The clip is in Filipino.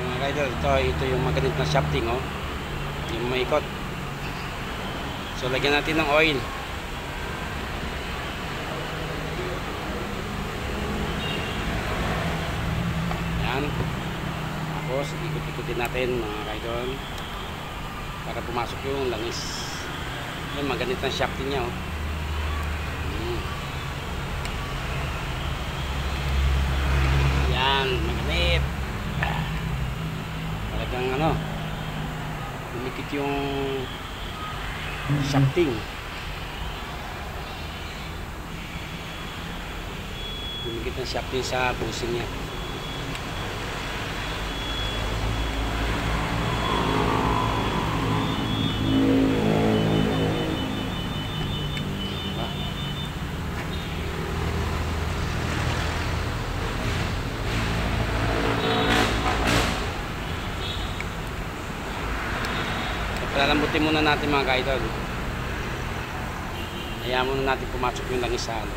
Mga rider, ito yung magalit na shafting, oh. Yung maikot. So lagyan natin ng oil. Yan. Tapos ikot-ikotin natin mga rider para pumasok yung langis. Yan, magalit na shafting niya, oh. Yan, maganit. Talagang ano, lumikit yung shafting. Lumikit ang shafting sa bushing niya. Palalambutin muna natin mga ka-idol. Hayaan muna natin pumasok yung langis sa ano.